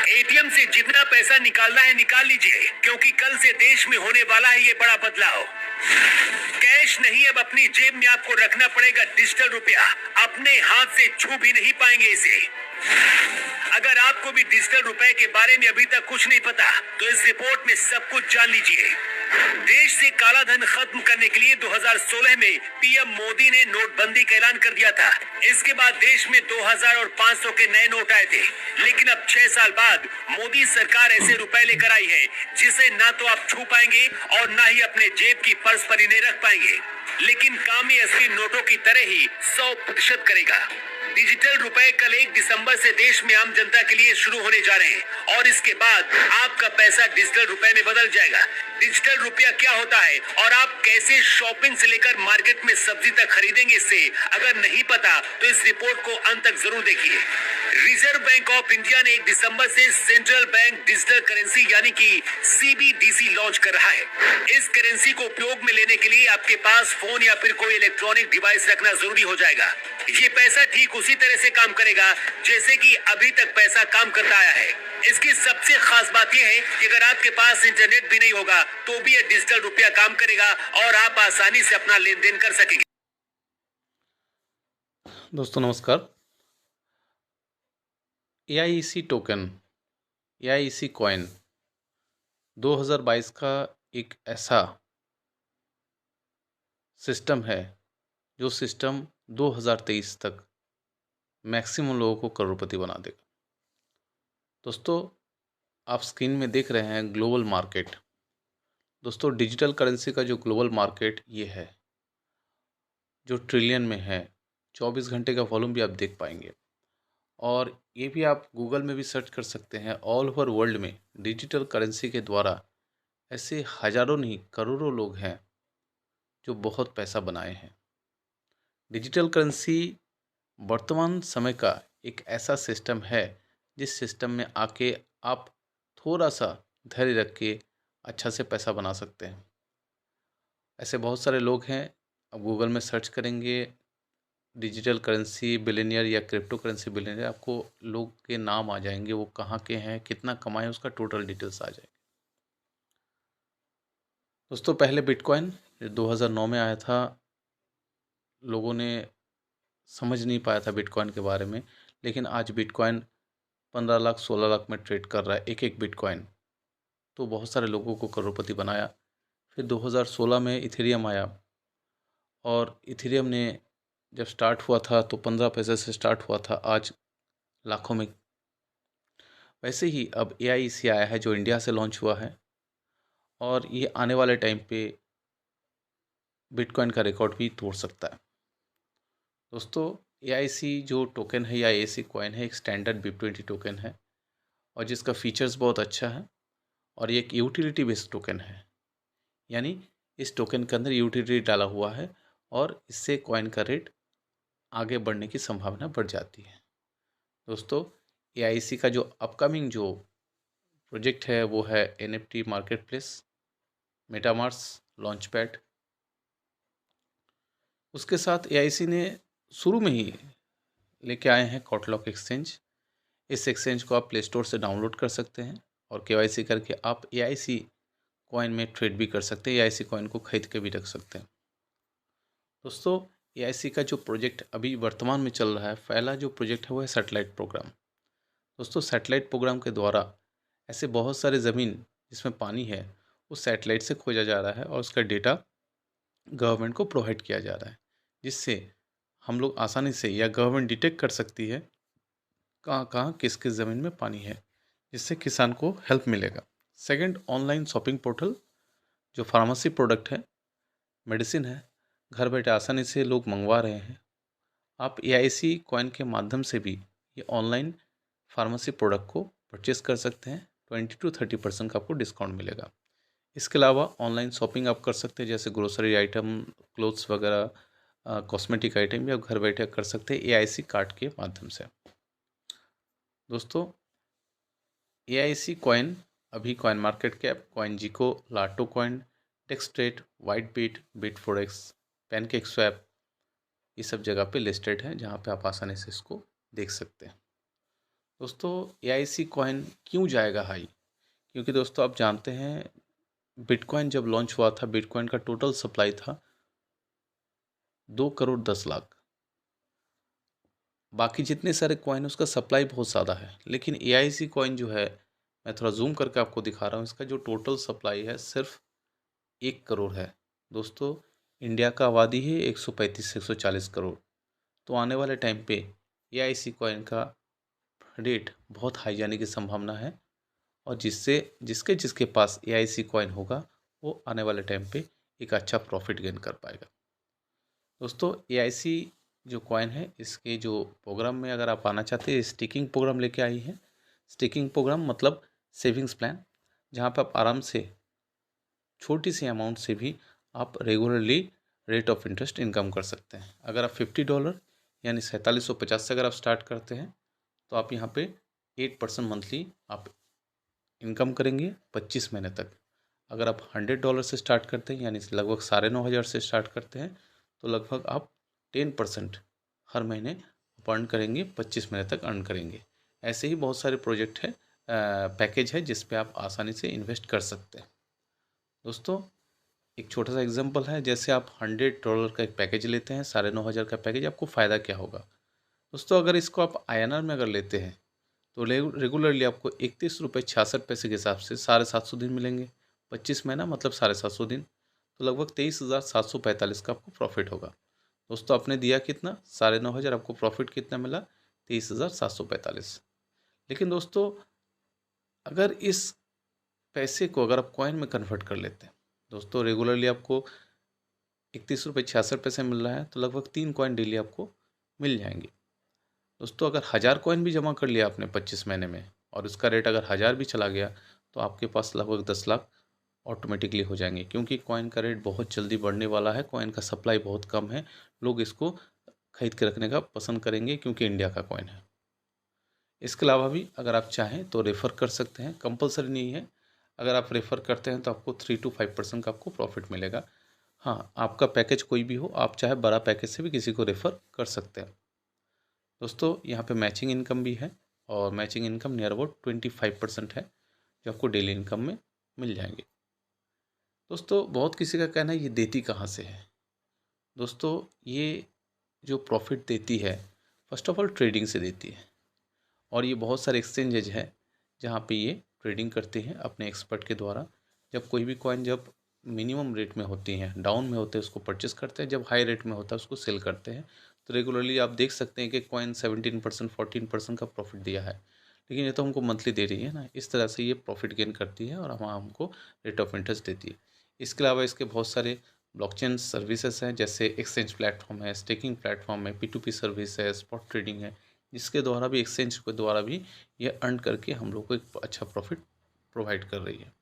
ATM से जितना पैसा निकालना है निकाल लीजिए, क्योंकि कल से देश में होने वाला है ये बड़ा बदलाव। कैश नहीं, अब अपनी जेब में आपको रखना पड़ेगा डिजिटल रुपया। अपने हाथ से छू भी नहीं पाएंगे इसे। अगर आपको भी डिजिटल रुपए के बारे में अभी तक कुछ नहीं पता, तो इस रिपोर्ट में सब कुछ जान लीजिए। देश से काला धन खत्म करने के लिए 2016 में पीएम मोदी ने नोटबंदी का ऐलान कर दिया था। इसके बाद देश में 2000 और 500 के नए नोट आए थे। लेकिन अब 6 साल बाद मोदी सरकार ऐसे रुपए लेकर आई है जिसे ना तो आप छू पाएंगे और ना ही अपने जेब की पर्स पर इन्हें रख पाएंगे। लेकिन काम ये असली नोटों की तरह ही 100% करेगा। डिजिटल रुपए कल 1 दिसंबर से देश में आम जनता के लिए शुरू होने जा रहे हैं और इसके बाद आपका पैसा डिजिटल रुपए में बदल जाएगा। डिजिटल रुपया क्या होता है और आप कैसे शॉपिंग से लेकर मार्केट में सब्जी तक खरीदेंगे, इससे अगर नहीं पता तो इस रिपोर्ट को अंत तक जरूर देखिए। रिजर्व बैंक ऑफ इंडिया ने 1 दिसंबर से सेंट्रल बैंक डिजिटल करेंसी यानी कि सीबीडीसी लॉन्च कर रहा है। इस करेंसी को उपयोग में लेने के लिए आपके पास फोन या फिर कोई इलेक्ट्रॉनिक डिवाइस रखना जरूरी हो जाएगा। ये पैसा ठीक उसी तरह से काम करेगा जैसे कि अभी तक पैसा काम करता आया है। इसकी सबसे खास बात यह है कि अगर आपके पास इंटरनेट भी नहीं होगा तो भी यह डिजिटल रुपया काम करेगा और आप आसानी से अपना लेन देन कर सकेंगे। दोस्तों नमस्कार। AIEC टोकन, AIEC कॉइन 2022 का एक ऐसा सिस्टम है जो सिस्टम 2023 तक मैक्सिमम लोगों को करोड़पति बना देगा। दोस्तों आप स्क्रीन में देख रहे हैं ग्लोबल मार्केट। दोस्तों डिजिटल करेंसी का जो ग्लोबल मार्केट ये है जो ट्रिलियन में है। 24 घंटे का वॉल्यूम भी आप देख पाएंगे और ये भी आप गूगल में भी सर्च कर सकते हैं। ऑल ओवर वर्ल्ड में डिजिटल करेंसी के द्वारा ऐसे हजारों नहीं करोड़ों लोग हैं जो बहुत पैसा बनाए हैं। डिजिटल करेंसी वर्तमान समय का एक ऐसा सिस्टम है जिस सिस्टम में आके आप थोड़ा सा धैर्य रख के अच्छा से पैसा बना सकते हैं। ऐसे बहुत सारे लोग हैं। आप गूगल में सर्च करेंगे डिजिटल करेंसी बिलियनियर या क्रिप्टो करेंसी बिलियनियर, आपको लोग के नाम आ जाएंगे, वो कहाँ के हैं, कितना कमाए, उसका टोटल डिटेल्स आ जाएंगे। दोस्तों पहले बिटकॉइन 2009 में आया था, लोगों ने समझ नहीं पाया था बिटकॉइन के बारे में, लेकिन आज बिटकॉइन 15 लाख 16 लाख में ट्रेड कर रहा है एक एक बिटकॉइन। तो बहुत सारे लोगों को करोड़पति बनाया। फिर 2016 में इथेरियम आया और इथेरियम ने जब स्टार्ट हुआ था तो 15 पैसे से स्टार्ट हुआ था, आज लाखों में। वैसे ही अब AIEC आया है जो इंडिया से लॉन्च हुआ है और ये आने वाले टाइम पे बिटकॉइन का रिकॉर्ड भी तोड़ सकता है। दोस्तों AIEC जो टोकन है या AIEC कॉइन है एक स्टैंडर्ड BIP20 टोकन है और जिसका फीचर्स बहुत अच्छा है और ये एक यूटिलिटी बेस्ड टोकन है, यानी इस टोकन के अंदर यूटिलिटी डाला हुआ है और इससे कॉइन का रेट आगे बढ़ने की संभावना बढ़ जाती है। दोस्तों AIEC का जो अपकमिंग जो प्रोजेक्ट है वो है NFT मार्केट प्लेस, मेटामार्स लॉन्चपैड। उसके साथ AIEC ने शुरू में ही लेके आए हैं कॉटलॉक एक्सचेंज। इस एक्सचेंज को आप प्ले स्टोर से डाउनलोड कर सकते हैं और KYC करके आप AIEC कॉइन में ट्रेड भी कर सकते हैं, AIEC कॉइन को खरीद के भी रख सकते हैं। दोस्तों AIEC का जो प्रोजेक्ट अभी वर्तमान में चल रहा है, पहला जो प्रोजेक्ट है वो है सैटेलाइट प्रोग्राम। दोस्तों सैटेलाइट प्रोग्राम के द्वारा ऐसे बहुत सारे ज़मीन जिसमें पानी है उस सैटेलाइट से खोजा जा रहा है और उसका डेटा गवर्नमेंट को प्रोवाइड किया जा रहा है, जिससे हम लोग आसानी से या गवर्नमेंट डिटेक्ट कर सकती है कहाँ कहाँ किस किस ज़मीन में पानी है, जिससे किसान को हेल्प मिलेगा। सेकंड, ऑनलाइन शॉपिंग पोर्टल जो फार्मेसी प्रोडक्ट है, मेडिसिन है, घर बैठे आसानी से लोग मंगवा रहे हैं। आप AIEC कॉइन के माध्यम से भी ये ऑनलाइन फार्मेसी प्रोडक्ट को परचेस कर सकते हैं। 20 to 30% का आपको डिस्काउंट मिलेगा। इसके अलावा ऑनलाइन शॉपिंग आप कर सकते हैं, जैसे ग्रोसरी आइटम, क्लोथ्स वगैरह, कॉस्मेटिक आइटम भी आप घर बैठे कर सकते हैं AIEC कार्ड के माध्यम से। दोस्तों AIEC कॉइन अभी कॉइन मार्केट कैप, कॉइन जिको, लाटो कॉइन, डेक्सट्रेट, वाइटबिट, बिटफोरेक्स, पैनकेक स्वैप, ये सब जगह पे लिस्टेड है जहाँ पे आप आसानी से इसको देख सकते हैं। दोस्तों AIC कॉइन क्यों जाएगा हाई? क्योंकि दोस्तों आप जानते हैं बिटकॉइन जब लॉन्च हुआ था, बिटकॉइन का टोटल सप्लाई था 2 करोड़ 10 लाख। बाकी जितने सारे कॉइन उसका सप्लाई बहुत ज़्यादा है, लेकिन AIC कॉइन जो है, मैं थोड़ा जूम करके आपको दिखा रहा हूँ, इसका जो टोटल सप्लाई है सिर्फ 1 करोड़ है। दोस्तों इंडिया का आबादी है 135 से 140 करोड़। तो आने वाले टाइम पे AIC कॉइन का रेट बहुत हाई जाने की संभावना है, और जिससे जिसके जिसके पास AIC कॉइन होगा वो आने वाले टाइम पे एक अच्छा प्रॉफिट गेन कर पाएगा। दोस्तों AIC जो कॉइन है, इसके जो प्रोग्राम में अगर आप आना चाहते हैं, स्टेकिंग प्रोग्राम लेके आई है। स्टेकिंग प्रोग्राम मतलब सेविंग्स प्लान, जहाँ पर आप आराम से छोटी सी अमाउंट से भी आप regularly rate of interest income कर सकते हैं। अगर आप $50 यानी 4750 से अगर आप स्टार्ट करते हैं तो आप यहाँ पे 8% मंथली आप इनकम करेंगे 25 महीने तक। अगर आप $100 से स्टार्ट करते हैं यानी लगभग 9,500 से स्टार्ट करते हैं तो लगभग आप 10% हर महीने अर्न करेंगे, 25 महीने तक अर्न करेंगे। ऐसे ही बहुत सारे प्रोजेक्ट है, पैकेज है जिस पे आप आसानी से इन्वेस्ट कर सकते हैं। दोस्तों एक छोटा सा एग्जांपल है, जैसे आप $100 का एक पैकेज लेते हैं, 9,500 का पैकेज, आपको फ़ायदा क्या होगा? दोस्तों अगर इसको आप INR में अगर लेते हैं तो रेगुलरली आपको 31 रुपये 66 पैसे के हिसाब से 750 दिन मिलेंगे। 25 महीना मतलब 750 दिन, तो लगभग 23,745 का आपको प्रॉफिट होगा। दोस्तों आपने दिया कितना? 9,500, आपको प्रॉफिट कितना मिला? 23,745। लेकिन दोस्तों अगर इस पैसे को अगर आप कॉइन में कन्वर्ट कर लेते हैं, दोस्तों रेगुलरली आपको 31 रुपये 66 पैसे मिल रहा है, तो लगभग 3 कॉइन डेली आपको मिल जाएंगे। दोस्तों अगर 1000 कॉइन भी जमा कर लिया आपने 25 महीने में, और उसका रेट अगर 1000 भी चला गया, तो आपके पास लगभग 10 लाख ऑटोमेटिकली हो जाएंगे, क्योंकि कॉइन का रेट बहुत जल्दी बढ़ने वाला है। कॉइन का सप्लाई बहुत कम है, लोग इसको खरीद के रखने का पसंद करेंगे क्योंकि इंडिया का कॉइन है। इसके अलावा भी अगर आप चाहें तो रेफ़र कर सकते हैं, कंपलसरी नहीं है। अगर आप रेफ़र करते हैं तो आपको 3 to 5% का आपको प्रॉफिट मिलेगा। हाँ, आपका पैकेज कोई भी हो, आप चाहे बड़ा पैकेज से भी किसी को रेफ़र कर सकते हैं। दोस्तों यहाँ पे मैचिंग इनकम भी है, और मैचिंग इनकम नियर अबाउट 25% है जो आपको डेली इनकम में मिल जाएंगे। दोस्तों बहुत किसी का कहना है ये देती कहाँ से है? दोस्तों ये जो प्रॉफिट देती है, फर्स्ट ऑफ ऑल ट्रेडिंग से देती है, और ये बहुत सारे एक्सचेंजेज है जहाँ पे ये ट्रेडिंग करते हैं अपने एक्सपर्ट के द्वारा। जब कोई भी कॉइन जब मिनिमम रेट में होती हैं, डाउन में होते हैं, उसको परचेस करते हैं, जब हाई रेट में होता है उसको सेल करते हैं। तो रेगुलरली आप देख सकते हैं कि कॉइन 17% 14% का प्रॉफिट दिया है, लेकिन ये तो हमको मंथली दे रही है ना। इस तरह से ये प्रॉफिट गेन करती है और हमको रेट ऑफ इंटरेस्ट देती है। इसके अलावा इसके बहुत सारे ब्लॉकचेन सर्विसेज हैं, जैसे एक्सचेंज प्लेटफॉर्म है, स्टेकिंग प्लेटफॉर्म है, P2P सर्विस है, स्पॉट ट्रेडिंग है, जिसके द्वारा भी एक्सचेंज के द्वारा भी ये अर्न करके हम लोग को एक अच्छा प्रॉफिट प्रोवाइड कर रही है।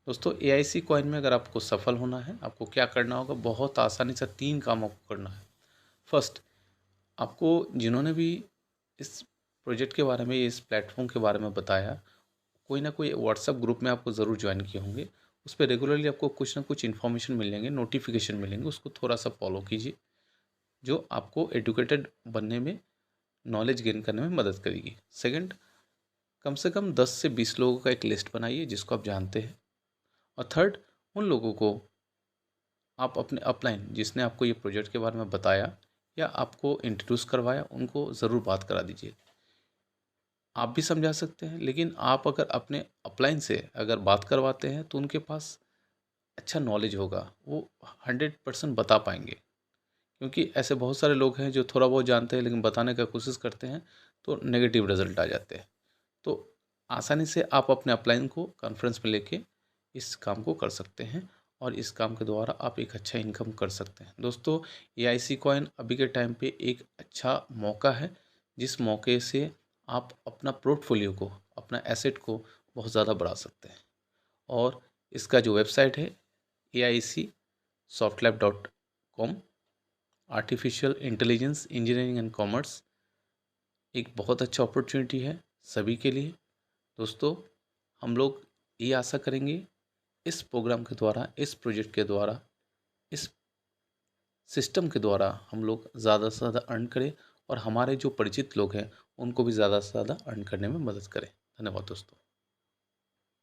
दोस्तों AIC कॉइन में अगर आपको सफल होना है, आपको क्या करना होगा? बहुत आसानी से 3 काम आपको करना है। फर्स्ट, आपको जिन्होंने भी इस प्रोजेक्ट के बारे में, इस प्लेटफॉर्म के बारे में बताया, कोई ना कोई व्हाट्सएप ग्रुप में आपको ज़रूर ज्वाइन किए होंगे। उस पर रेगुलरली आपको कुछ ना कुछ इन्फॉर्मेशन मिलेंगे, नोटिफिकेशन मिलेंगे, उसको थोड़ा सा फॉलो कीजिए, जो आपको एडुकेटेड बनने में, नॉलेज गेन करने में मदद करेगी। सेकंड, कम से कम 10 से 20 लोगों का एक लिस्ट बनाइए जिसको आप जानते हैं। और थर्ड, उन लोगों को आप अपने अपलाइन, जिसने आपको ये प्रोजेक्ट के बारे में बताया या आपको इंट्रोड्यूस करवाया, उनको ज़रूर बात करा दीजिए। आप भी समझा सकते हैं, लेकिन आप अगर अपने अपलाइन से अगर बात करवाते हैं तो उनके पास अच्छा नॉलेज होगा, वो 100% बता पाएंगे। क्योंकि ऐसे बहुत सारे लोग हैं जो थोड़ा बहुत जानते हैं लेकिन बताने का कोशिश करते हैं तो नेगेटिव रिजल्ट आ जाते हैं। तो आसानी से आप अपने अपलाइन को कॉन्फ्रेंस में लेके इस काम को कर सकते हैं, और इस काम के द्वारा आप एक अच्छा इनकम कर सकते हैं। दोस्तों AIC कॉइन अभी के टाइम पे एक अच्छा मौका है, जिस मौके से आप अपना पोर्टफोलियो को, अपना एसेट को बहुत ज़्यादा बढ़ा सकते हैं। और इसका जो वेबसाइट है AICSoftLab.com, artificial intelligence engineering and commerce, एक बहुत अच्छा अपॉर्चुनिटी है सभी के लिए। दोस्तों हम लोग ये आशा करेंगे इस प्रोग्राम के द्वारा, इस प्रोजेक्ट के द्वारा, इस सिस्टम के द्वारा हम लोग ज़्यादा से ज़्यादा अर्न करें और हमारे जो परिचित लोग हैं उनको भी ज़्यादा से ज़्यादा अर्न करने में मदद करें। धन्यवाद दोस्तों।